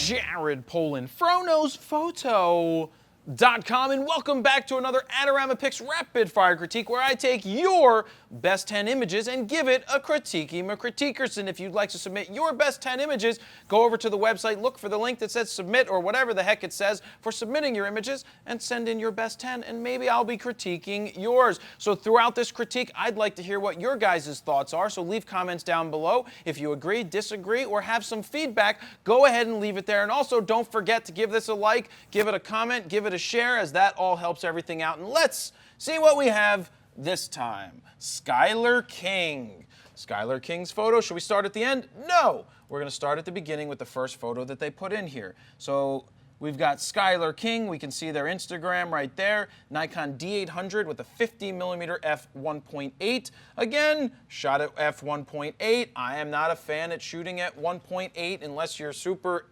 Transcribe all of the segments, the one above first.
Jared Polin, FroKnowsPhoto.com, and welcome back to another Adorama Picks Rapid Fire Critique, where I take your best 10 images and give it a critiquey McCritiquerson. If you'd like to submit your best 10 images, go over to the website, look for the link that says submit or whatever the heck it says for submitting your images, and send in your best 10, and maybe I'll be critiquing yours. So throughout this critique, I'd like to hear what your guys' thoughts are, so leave comments down below. If you agree, disagree, or have some feedback, go ahead and leave it there. And also, don't forget to give this a like, give it a comment, give it a share, as that all helps everything out. And let's see what we have this time. Skylar King. Skylar King's photo. Should we start at the end? No. We're going to start at the beginning with the first photo that they put in here. So we've got Skylar King. We can see their Instagram right there. Nikon D800 with a 50mm f1.8. Again, shot at f1.8. I am not a fan at shooting at 1.8 unless you're super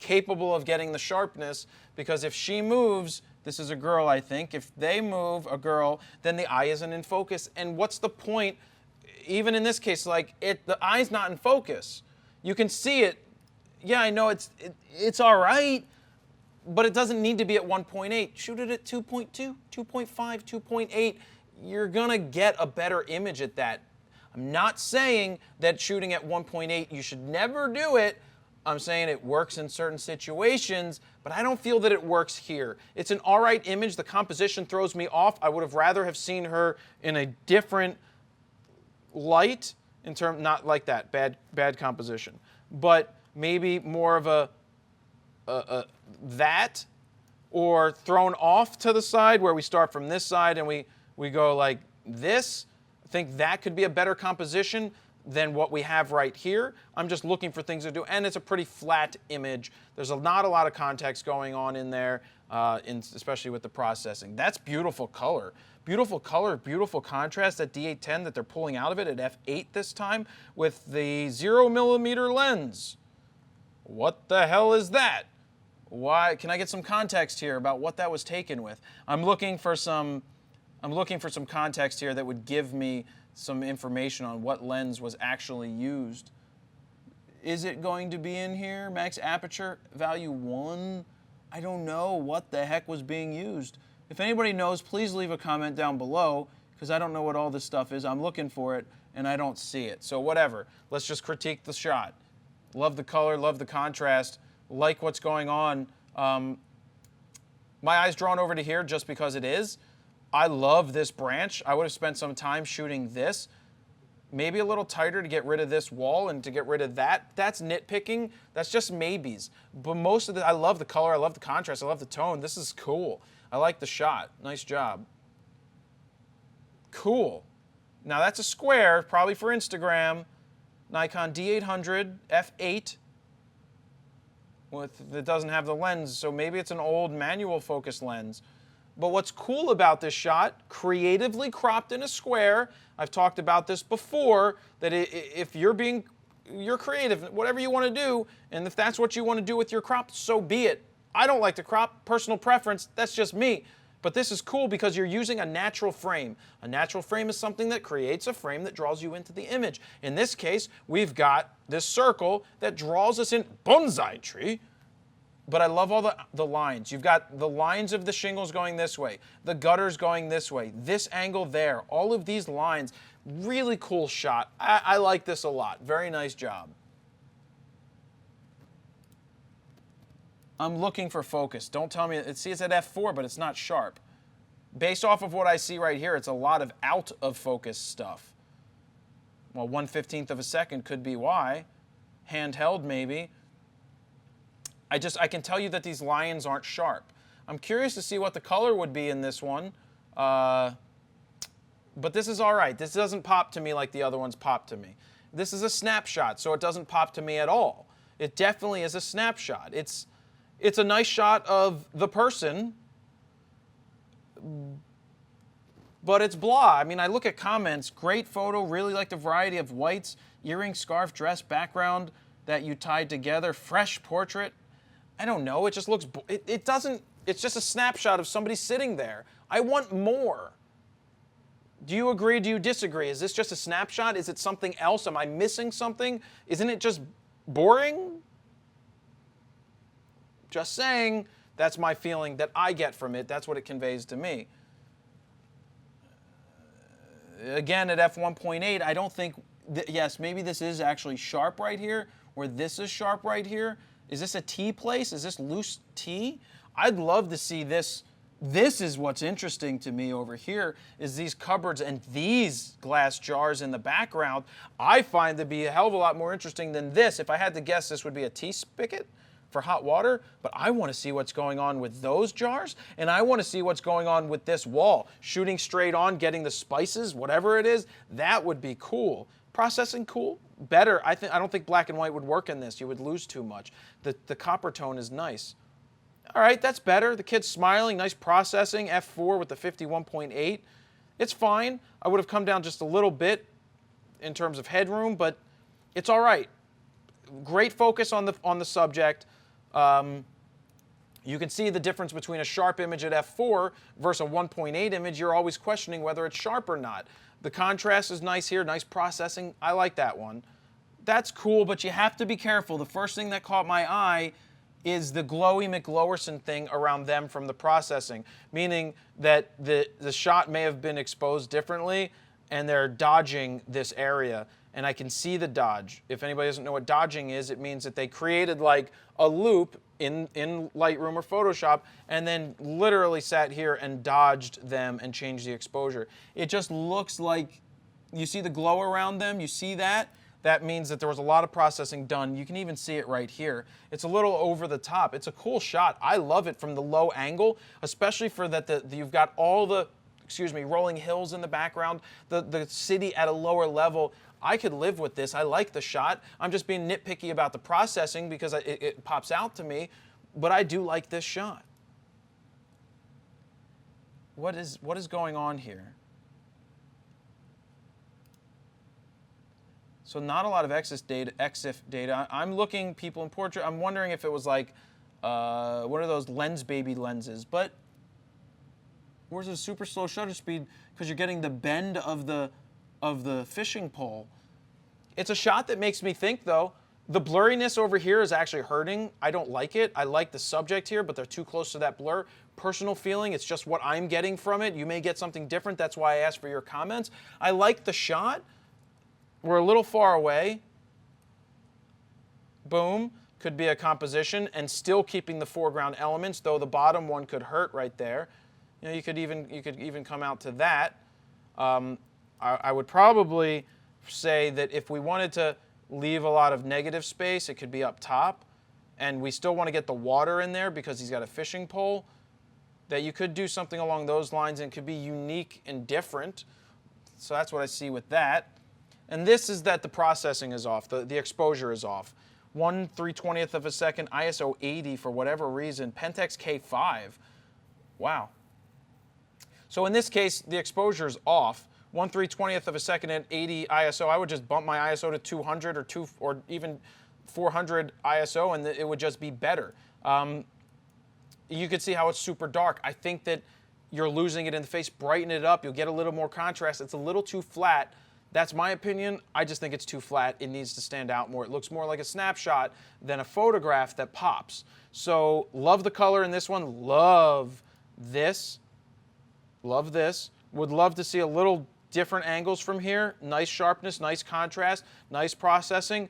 capable of getting the sharpness, because if she moves, this is a girl, I think. If they move, a girl, then the eye isn't in focus. And what's the point? Even in this case, like the eye's not in focus. You can see it. Yeah, I know it's all right, but it doesn't need to be at 1.8. Shoot it at 2.2, 2.5, 2.8. You're gonna get a better image at that. I'm not saying that shooting at 1.8, you should never do it. I'm saying it works in certain situations, but I don't feel that it works here. It's an all right image. The composition throws me off. I would have rather have seen her in a different light, not like that, bad composition, but maybe more of that, or thrown off to the side where we start from this side and we go like this. I think that could be a better composition than what we have right here. I'm just looking for things to do, and it's a pretty flat image. There's not a lot of context going on in there, especially with the processing. That's beautiful color. Beautiful color, beautiful contrast, that D810 that they're pulling out of it at f8 this time with the 0mm lens. What the hell is that? Why? Can I get some context here about what that was taken with? I'm looking for some context here that would give me some information on what lens was actually used. Is it going to be in here? Max aperture value 1? I don't know what the heck was being used. If anybody knows, please leave a comment down below, because I don't know what all this stuff is. I'm looking for it and I don't see it. So whatever, let's just critique the shot. Love the color, love the contrast, like what's going on. My eye's drawn over to here just because it is. I love this branch. I would have spent some time shooting this. Maybe a little tighter to get rid of this wall and to get rid of that. That's nitpicking. That's just maybes. But most of I love the color. I love the contrast. I love the tone. This is cool. I like the shot. Nice job. Cool. Now that's a square, probably for Instagram. Nikon D800 f8. It doesn't have the lens, so maybe it's an old manual focus lens. But what's cool about this shot, creatively cropped in a square, I've talked about this before, that if you're creative, whatever you want to do, and if that's what you want to do with your crop, so be it. I don't like to crop, personal preference, that's just me. But this is cool because you're using a natural frame. A natural frame is something that creates a frame that draws you into the image. In this case, we've got this circle that draws us in, bonsai tree. But I love all the lines. You've got the lines of the shingles going this way, the gutters going this way, this angle there, all of these lines. Really cool shot. I like this a lot. Very nice job. I'm looking for focus. Don't tell me, see, it's at f4, but it's not sharp. Based off of what I see right here, it's a lot of out of focus stuff. Well, 1/15 of a second could be why. Handheld maybe. I can tell you that these lines aren't sharp. I'm curious to see what the color would be in this one. But this is all right. This doesn't pop to me like the other ones pop to me. This is a snapshot, so it doesn't pop to me at all. It definitely is a snapshot. It's a nice shot of the person, but it's blah. I mean, I look at comments, great photo, really like the variety of whites, earring, scarf, dress, background that you tied together, fresh portrait. I don't know, it just looks, it's just a snapshot of somebody sitting there. I want more. Do you agree? Do you disagree? Is this just a snapshot? Is it something else? Am I missing something? Isn't it just boring? Just saying, that's my feeling that I get from it. That's what it conveys to me. Again, at f1.8, I don't think, yes, maybe this is actually sharp right here, or this is sharp right here. Is this a T place? Is this loose T? I'd love to see this. This is what's interesting to me over here, is these cupboards and these glass jars in the background. I find to be a hell of a lot more interesting than this. If I had to guess, this would be a tea spigot for hot water, but I want to see what's going on with those jars, and I want to see what's going on with this wall. Shooting straight on, getting the spices, whatever it is, that would be cool. Processing, cool. Better. I don't think black and white would work in this. You would lose too much. The copper tone is nice. All right, that's better. The kid's smiling, nice processing. F4 with the 51.8. It's fine. I would have come down just a little bit in terms of headroom, but it's all right. Great focus on the subject. You can see the difference between a sharp image at f4 versus a 1.8 image. You're always questioning whether it's sharp or not. The contrast is nice here, nice processing. I like that one. That's cool, but you have to be careful. The first thing that caught my eye is the glowy McGlowerson thing around them from the processing, meaning that the shot may have been exposed differently and they're dodging this area. And I can see the dodge. If anybody doesn't know what dodging is, it means that they created like a loop in Lightroom or Photoshop and then literally sat here and dodged them and changed the exposure. It just looks like, you see the glow around them, you see that? That means that there was a lot of processing done. You can even see it right here. It's a little over the top. It's a cool shot. I love it from the low angle, especially for that you've got all the, rolling hills in the background, the city at a lower level. I could live with this. I like the shot. I'm just being nitpicky about the processing because it pops out to me, but I do like this shot. What is going on here? So not a lot of EXIF data. I'm looking people in portrait. I'm wondering if it was like, what are those lens baby lenses? But where's the super slow shutter speed? Because you're getting the bend of the fishing pole. It's a shot that makes me think, though. The blurriness over here is actually hurting. I don't like it. I like the subject here, but they're too close to that blur. Personal feeling, it's just what I'm getting from it. You may get something different. That's why I asked for your comments. I like the shot. We're a little far away. Boom. Could be a composition and still keeping the foreground elements, though the bottom one could hurt right there. You know, you could even come out to that. I would probably say that if we wanted to leave a lot of negative space, it could be up top. And we still want to get the water in there because he's got a fishing pole, that you could do something along those lines and it could be unique and different. So that's what I see with that. And this is that the processing is off, the exposure is off. 1/320th of a second, ISO 80 for whatever reason, Pentax K5. Wow. So in this case, the exposure is off. 1/320th of a second at 80 ISO. I would just bump my ISO to 200 or even 400 ISO, and it would just be better. You could see how it's super dark. I think that you're losing it in the face. Brighten it up. You'll get a little more contrast. It's a little too flat. That's my opinion. I just think it's too flat. It needs to stand out more. It looks more like a snapshot than a photograph that pops. So love the color in this one. Love this. Love this. Would love to see a little different angles from here. Nice sharpness, nice contrast, nice processing.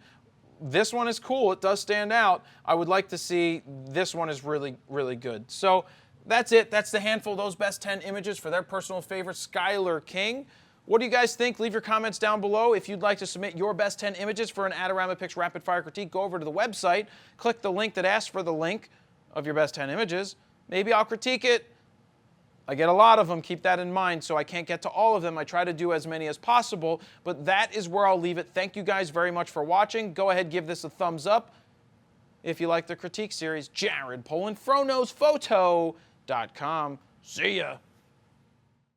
This one is cool. It does stand out. I would like to see this one is really, really good. So that's it. That's the handful of those best 10 images for their personal favorite, Skylar King. What do you guys think? Leave your comments down below. If you'd like to submit your best 10 images for an Adorama Pix Rapid Fire Critique, go over to the website, click the link that asks for the link of your best 10 images. Maybe I'll critique it. I get a lot of them, keep that in mind, so I can't get to all of them. I try to do as many as possible, but that is where I'll leave it. Thank you guys very much for watching. Go ahead, give this a thumbs up. If you like the critique series, Jared Polin, FroKnowsPhoto.com. See ya.